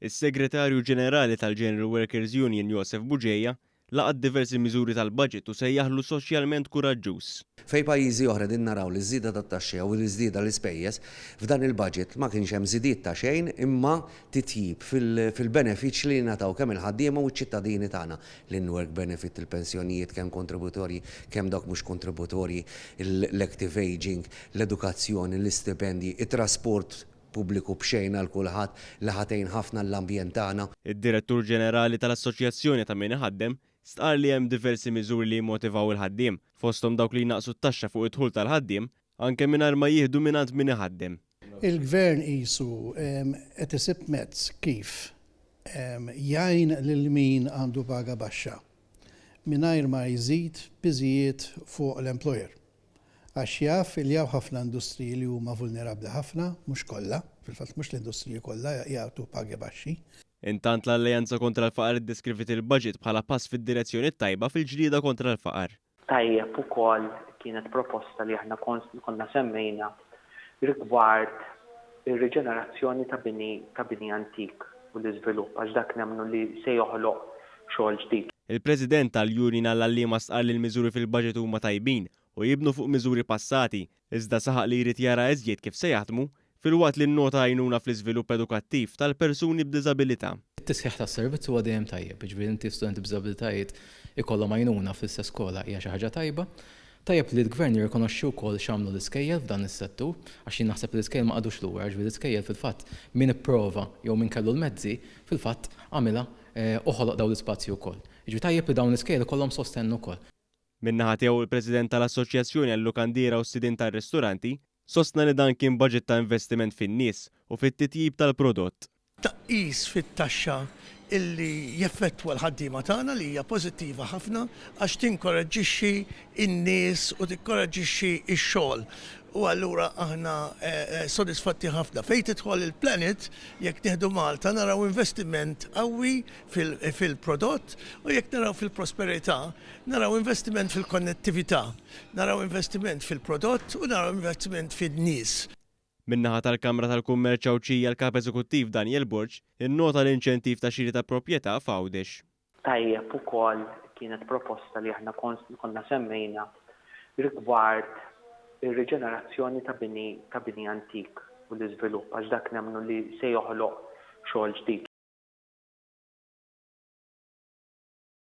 Is-Segretarju Ġenerali tal-General Workers Union Joseph Buġejja laqad diversi miżuri tal-budget u sejjaħlu soċjalment kuraġġuż. Fej pajjiżi oħra din naraw li żieda tat-taxxija u l-żieda l-ispejjeż f'dan il-budget ma kienx hemm żidiet ta' xejn imma titjib fil-benefiċċji li ngħataw kemm il-ħaddiema u ċ-ċittadini tagħna. L-in-work benefit, il-pensjonijiet kemm kontributorji, kemm dak mhux kontributorji, l-active aging, l-edukazzjoni, l-istipendji, it-trasport pubbliku b'xejn għal kulħadd li ħatejn ħafna l-ambjent tagħna. Id-Direttur Ġenerali tal-Assoċjazzjoni ta' min iħaddem stqar li hemm diversi miżuri li jimmotivaw il-ħaddiem, fosthom dawk li jnaqsu t-taxxa fuq id-dħul tal-ħaddiem anke mingħajr ma jieħdu mingħand min iħaddem. Il-Gvern qisu qed isib mezz kif jgħin lil min għandu paga baxxa mingħajr ma jżid biżijiet fuq l-employer. Għax jaf il jaw ħafna industriji li huma vulnerabbli ħafna, mhux kollha, fil-fatt mhux l-industriji kollha jagħtu pagi baxxi. Intant l-Alleanza kontra l-Faqar iddeskrivit il-budget bħala pass fid-direzzjoni tajba fil-ġlieda kontra l-faqar. Tajjeb ukoll kienet proposta li aħna konna semmejna rigward ir-riġenerazzjoni ta' bini antik u l-iżvilupp għax dak nemmnu li se joħloq xogħol ġdid. Il-President tal-Union għall-Allima stqar li l-miżuri fil-budget huma tajbin u jibnu fuq miżuri passati, iżda saħaq li jrid jara eżjed kif se jaħdmu fil-waqt li nnota għajnuna fl-iżvilupp edukattiv tal-persuni b'diżabilità. It-tisħiħ tas-servizz huwa dejjem tajjeb, jiġifieri inti studenti b'diżabilitajiet ikollhom għajnuna fl-istess skola hija xi ħaġa tajba. Tajjeb li l-Gvern jirrikonoxxi wkoll x'għamlu l-iskejjel f'dan is-settur għax jien naħseb li l-iskejjel ma qagħdux lura ġifieri l-iskejjel fil-fatt min ipprova jew min kellu l-mezzi fil-fatt għamilha u ħoloq dawn l-ispazju wkoll. Jiġifieri tajjeb li dawn l-iskejjel ikollhom sostenn ukoll. Min-naħa tiegħu il-President tal-Assoċjazzjoni għall-Lukandira u s-sidin tar-ristoranti sostna li dan kien budget ta' investiment fin-nies u fit-titjib tal-prodott. Tnaqqis fit-taxxa illi jeffettwa l-ħaddiema tagħna li hija pożittiva ħafna għax tinkoraġġixxi n-nies u tikkoraġġixxi x-xogħol. U allura aħna sodisfatti ħafna. Fejn tidħol il-Planet jekk nieħdu Malta naraw investiment qawwi fil-prodott u jekk naraw fil-prosperità naraw investiment fil-konnettività, naraw investiment fil-prodott u naraw investiment fin-nies. Min-naħa tal-Kamra tal-Kummerċ Awċija l-Kap Eżekuttiv Daniel Burġ innota l-inċentiv ta' xiri ta' proprjetà f'Għawdex. Tajjeb ukoll kienet proposta li aħna konna semmejna rigward ir-riġenerazzjoni ta' bini antik u l-iżvilupp għax dak nemmnu li se joħloq xogħol ġdid.